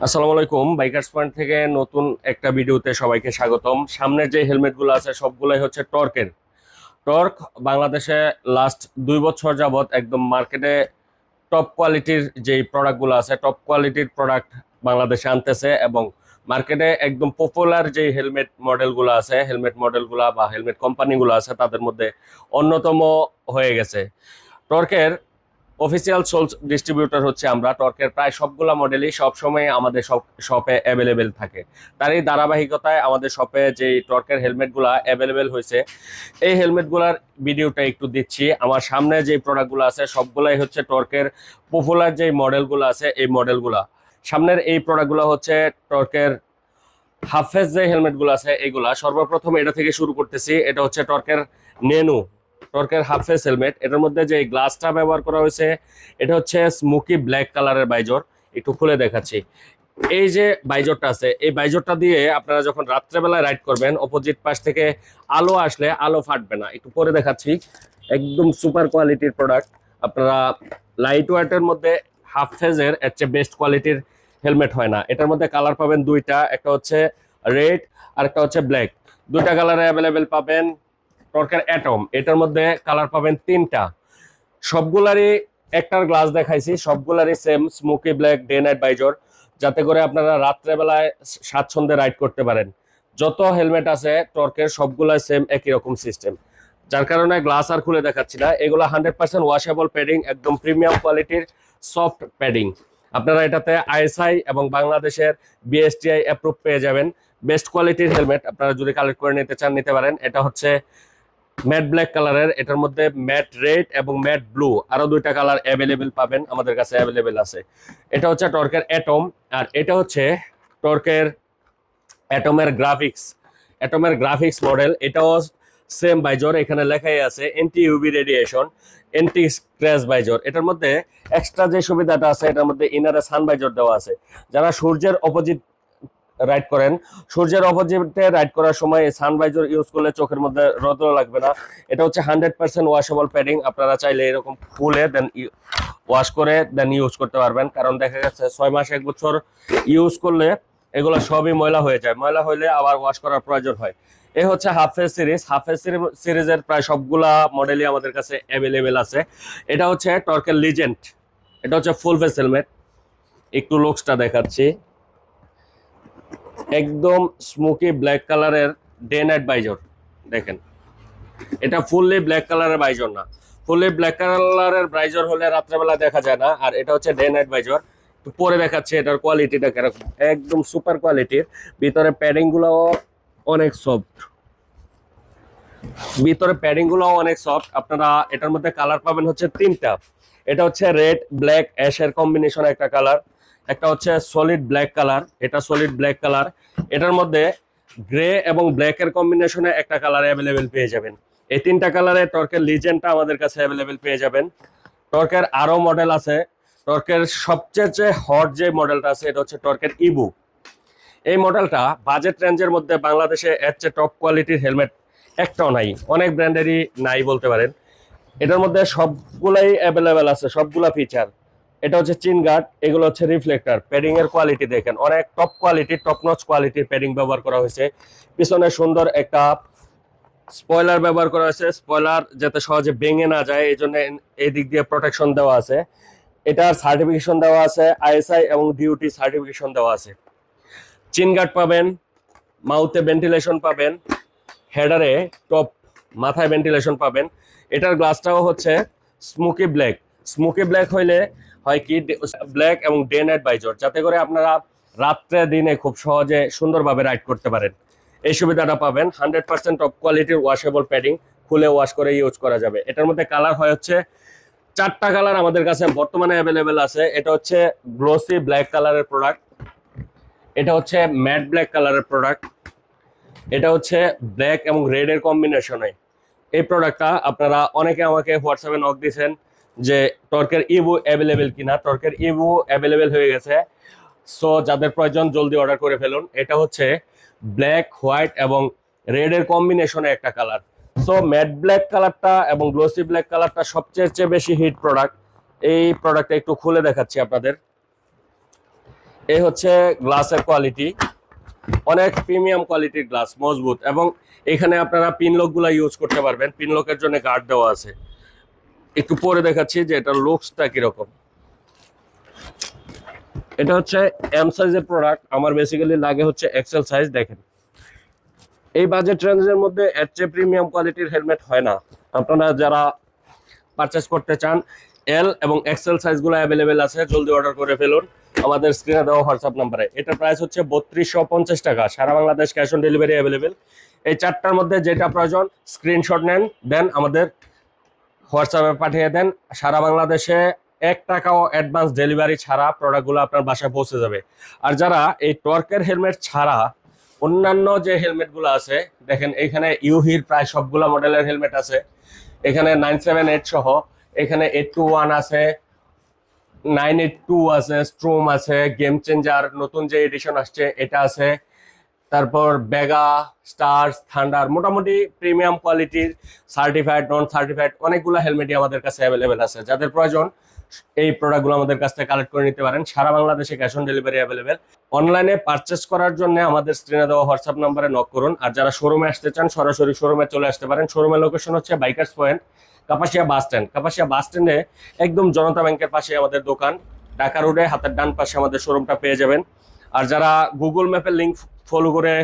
আসসালামু আলাইকুম। Bikers point থেকে নতুন একটা ভিডিওতে সবাইকে স্বাগতম। সামনের যে হেলমেটগুলো আছে সবগুলাই হচ্ছে টর্কের। টর্ক বাংলাদেশে লাস্ট 2 বছর যাবত একদম মার্কেটে টপ কোয়ালিটির যে প্রোডাক্টগুলো আছে, টপ কোয়ালিটির প্রোডাক্ট বাংলাদেশে আনতেছে এবং মার্কেটে একদম পপুলার যে হেলমেট মডেলগুলো আছে, হেলমেট মডেলগুলো বা হেলমেট কোম্পানিগুলো আছে তাদের মধ্যে অন্যতম হয়ে গেছে। টর্কের অফিসিয়াল সোলস ডিস্ট্রিবিউটর হচ্ছে আমরা। টর্কের প্রায় সবগুলা মডেলই সবসময় আমাদের সব শপে অ্যাভেলেবেল থাকে। তারই ধারাবাহিকতায় আমাদের শপে যে টর্কের হেলমেটগুলা অ্যাভেলেবেল হয়েছে, এই হেলমেটগুলার ভিডিওটা একটু দিচ্ছি। আমার সামনে যে প্রোডাক্টগুলো আছে সবগুলাই হচ্ছে টর্কের পপুলার যে মডেলগুলো আছে, এই মডেলগুলা। সামনের এই প্রোডাক্টগুলো হচ্ছে টর্কের হাফ ফেস যে হেলমেটগুলো আছে এগুলা। সর্বপ্রথম এটা থেকে শুরু করতেছি। এটা হচ্ছে টর্কের নেনু, টর্কের হাফ ফেস হেলমেট। এটার মধ্যে যে গ্লাসটা ব্যবহার করা হয়েছে এটা হচ্ছে স্মোকি ব্ল্যাক কালারের বাইজর। একটু খুলে দেখাচ্ছি। এই যে বাইজরটা আছে, এই বাইজরটা দিয়ে আপনারা যখন রাত্রেবেলায় রাইড করবেন, অপোজিট পাশ থেকে আলো আসলে আলো ফাটবে না। একটু পরে দেখাচ্ছি। একদম সুপার কোয়ালিটির প্রোডাক্ট। আপনারা লাইট ওয়েটের মধ্যে হাফ ফেজের এর চেয়ে বেস্ট কোয়ালিটির হেলমেট হয় না। এটার মধ্যে কালার পাবেন দুইটা, একটা হচ্ছে রেড আর একটা হচ্ছে ব্ল্যাক। দুইটা কালারে অ্যাভেলেবেল পাবেন। টর্কের অ্যাটম, এটার মধ্যে কালার পাবেন তিনটা। সবগুলারই একটার গ্লাস দেখাইছি, সবগুলারই same smoky black day night visor, যাতে করে আপনারা রাত্রেবেলায় স্বাচ্ছন্দ্যে রাইড করতে পারেন। যত হেলমেট আছে টর্কের সবগুলাই সেম একই রকম সিস্টেম, যার কারণে গ্লাস আর খুলে দেখাচ্ছি না। এগুলো 100% ওয়াশেবল প্যাডিং, একদম প্রিমিয়াম কোয়ালিটির সফট প্যাডিং। আপনারা এটাতে আইএসআই এবং বাংলাদেশের বিএসটিআই অ্যাপ্রুভ পেয়ে যাবেন। বেস্ট কোয়ালিটির হেলমেট। আপনারা যদি কালেক্ট করে নিতে চান নিতে পারেন। এটা হচ্ছে ম্যাট ব্ল্যাক কালারের, এটার মধ্যে ম্যাট রেড এবং ম্যাট ব্লু আরো দুইটা কালার অ্যাভেলেবেল পাবেন, আমাদের কাছে অ্যাভেলেবেল আছে। এটা হচ্ছে টর্কের অ্যাটম, আর এটা হচ্ছে টর্কের অ্যাটমের গ্রাফিক্স। অ্যাটমের গ্রাফিক্স মডেল। এটাও সেম বাইজর, এখানে লেখাই আছে anti UV radiation, anti scratch visor. এটার মধ্যে এক্সট্রা যে সুবিধাটা আছে, এটার মধ্যে ইনারে সান বাইজর দেওয়া আছে। যারা সূর্যের অপোজিট রাইড করেন, সূর্যের অপোজিটে রাইড করার সময় সানভাইজার ইউজ করলে চোখের মধ্যে রোদ লাগবে না। এটা হচ্ছে 100% ওয়াশেবল প্যাডিং। আপনারা চাইলে এরকম খুলে দেন ওয়াশ করে দেন ইউজ করতে পারবেন, কারণ দেখা গেছে 6 মাস 1 বছর ইউজ করলে এগুলো সবই ময়লা হয়ে যায়। ময়লা হলে আবার ওয়াশ করার প্রয়োজন হয়। এই হচ্ছে half face series. Half face সিরিজের প্রায় সবগুলা মডেলই আমাদের কাছে অ্যাভেলেবেল আছে। এটা হচ্ছে টর্কের লিজেন্ড। এটা হচ্ছে ফুল ফেস হেলমেট। একটু লুকসটা দেখাচ্ছি। একদম স্মোকি ব্ল্যাক কালারের ডে নাইট বাইজর। দেখেন, এটা ফুললি ব্ল্যাক কালারের বাইজর না। ফুললি ব্ল্যাক কালারের বাইজর হলে রাত্রেবেলা দেখা যায় না, আর এটা হচ্ছে ডে নাইট বাইজর। তো পরে দেখাচ্ছে এটার কোয়ালিটিটা কিরকম। একদম সুপার কোয়ালিটির। ভিতরে প্যাডিং গুলো অনেক সফট, ভিতরে প্যাডিং গুলো অনেক সফট। আপনারা এটার মধ্যে কালার পাবেন হচ্ছে তিনটা। এটা হচ্ছে রেড ব্ল্যাক অ্যাশের কম্বিনেশন একটা কালার, একটা হচ্ছে সলিড ব্ল্যাক কালার, এটা সলিড ব্ল্যাক কালার। এটার মধ্যে গ্রে এবং ব্ল্যাক এর কম্বিনেশনে একটা কালার অ্যাভেলেবেল পেয়ে যাবেন। এই তিনটা কালারে টর্কের লিজেন্ডটা আমাদের কাছে অ্যাভেলেবেল পেয়ে যাবেন। টর্কের আরো মডেল আছে। টর্কের সবচেয়ে হট যে মডেলটা আছে এটা হচ্ছে টর্কের ইবু। এই মডেলটা বাজেট রেঞ্জের মধ্যে বাংলাদেশে এর চেয়ে টপ কোয়ালিটির হেলমেট একটাও নাই, অনেক ব্র্যান্ডেরই নাই বলতে পারেন। এটার মধ্যে সবগুলাই অ্যাভেলেবেল আছে, সবগুলা ফিচার। এটা হচ্ছে চিন গার্ড, এগুলো হচ্ছে রিফ্লেক্টর। প্যাডিং এর কোয়ালিটি দেখেন, অনেক টপ কোয়ালিটি, টপ নচ কোয়ালিটির প্যাডিং ব্যবহার করা হয়েছে। পিছনে সুন্দর একটা স্পয়লার ব্যবহার করা হয়েছে, স্পয়লার যাতে সহজে ভেঙে না যায় এই জন্য এই দিক দিয়ে প্রোটেকশন দেওয়া আছে। এটার সার্টিফিকেশন দেওয়া আছে, আইএসআই এবং ডিউটি সার্টিফিকেশন দেওয়া আছে। চিন গার্ড পাবেন, মাউথে ভেন্টিলেশন পাবেন, হেডারে টপ মাথায় ভেন্টিলেশন পাবেন। এটার গ্লাসটাও হচ্ছে স্মোকি ব্ল্যাক। স্মোকি ব্ল্যাক হইলে হয় কি, ব্ল্যাক এবং ডে নাইট বাইজর, যাতে করে আপনারা রাত্রে দিনে খুব সহজে সুন্দরভাবে রাইড করতে পারেন। এই সুবিধাটা পাবেন। 100% টপ কোয়ালিটির ওয়াশেবল প্যাডিং, খুলে ওয়াশ করে ইউজ করা যাবে। এটার মধ্যে কালার হয় হচ্ছে চারটা কালার আমাদের কাছে বর্তমানে অ্যাভেলেবেল আছে। এটা হচ্ছে গ্লোসি ব্ল্যাক কালারের প্রোডাক্ট, এটা হচ্ছে ম্যাট ব্ল্যাক কালারের প্রোডাক্ট, এটা হচ্ছে ব্ল্যাক এবং রেড এর কম্বিনেশনে। এই প্রোডাক্টটা আপনারা অনেকে আমাকে হোয়াটসঅ্যাপে নক দিয়েছেন যে টর্কের ইভু অ্যাভেলেবেল কিনা। টর্কের ইভু অ্যাভেলেবেল হয়ে গেছে। সো যাদের প্রয়োজন জলদি অর্ডার করে ফেলুন। এটা হচ্ছে ব্ল্যাক হোয়াইট এবং রেড এর কম্বিনেশনে একটা কালার। সো ম্যাট ব্ল্যাক কালারটা এবং গ্লোসি ব্ল্যাক কালারটা সবচেয়ে বেশি হিট প্রোডাক্ট। এই প্রোডাক্টটা একটু খুলে দেখাচ্ছি আপনাদের। এই হচ্ছে গ্লাসের কোয়ালিটি, অনেক প্রিমিয়াম কোয়ালিটির গ্লাস, মজবুত, এবং এখানে আপনারা পিনলক গুলা ইউজ করতে পারবেন। পিনলকের জন্য গার্ড দেওয়া আছে। একটু পরে দেখাচ্ছি যে এটা লুকসটা কিরকম। এটা হচ্ছে এম সাইজের প্রোডাক্ট, আমার বেসিক্যালি লাগে হচ্ছে এক্সেল সাইজ। দেখেন এই বাজেট রেঞ্জের মধ্যে এর চেয়ে প্রিমিয়াম কোয়ালিটির হেলমেট হয় না। আপনারা যারা পারচেস করতে চান, এল এবং এক্সেল সাইজগুলো অ্যাভেলেবেল আছে, জলদি অর্ডার করে ফেলুন আমাদের স্ক্রিনে দেওয়া হোয়াটসঅ্যাপ নাম্বারে। এটার প্রাইস হচ্ছে 3250 টাকা, সারা Bangladesh cash on delivery available. এই চারটার মধ্যে যেটা প্রয়োজন স্ক্রিনশট নেন, দেন আমাদের হোয়াটসঅ্যাপে পাঠিয়ে দেন। সারা বাংলাদেশে 1 টাকাও অ্যাডভান্স ডেলিভারি ছাড়া প্রোডাক্টগুলো আপনার বাসায় পৌঁছে যাবে। আর যারা এই টর্কের হেলমেট ছাড়া অন্যান্য যে হেলমেটগুলো আছে, দেখেন এখানে ইউহির প্রায় সবগুলো মডেলের হেলমেট আছে। এখানে 978 সহ, এখানে 821 আছে, 982 আছে, স্ট্রোম আছে, গেম চেঞ্জার নতুন যে এডিশন আসছে এটা আছে, তারপর বেগা, স্টার্স, থান্ডার, মোটামুটি প্রিমিয়াম কোয়ালিটির সার্টিফাইড, নন সার্টিফাইড অনেকগুলো হেলমেটই আমাদের কাছে অ্যাভেলেবেল আছে। যাদের প্রয়োজন এই প্রোডাক্টগুলো আমাদের কাছ থেকে কালেক্ট করে নিতে পারেন। সারা বাংলাদেশে ক্যাশ অন ডেলিভারি অ্যাভেলেবেল। অনলাইনে পারচেস করার জন্য আমাদের স্ক্রিনে দেওয়া হোয়াটসঅ্যাপ নাম্বারে নক করুন। আর যারা শোরুমে আসতে চান সরাসরি শোরুমে চলে আসতে পারেন। শোরুমের লোকেশন হচ্ছে bikers point, Kapasia bus stand. Kapasia bus স্ট্যান্ডে একদম জনতা ব্যাংকের পাশে আমাদের দোকান। ঢাকা রোডে হাতের ডান পাশে আমাদের শোরুমটা পেয়ে যাবেন। আর যারা গুগল ম্যাপের লিঙ্ক ফলো করে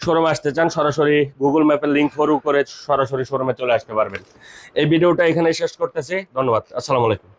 শোরুমে আসতে চান, সরাসরি গুগল ম্যাপের লিঙ্ক ফলো করে সরাসরি শোরুমে চলে আসতে পারবেন। এই ভিডিওটা এখানে শেষ করতেছি। ধন্যবাদ। আসসালামু আলাইকুম।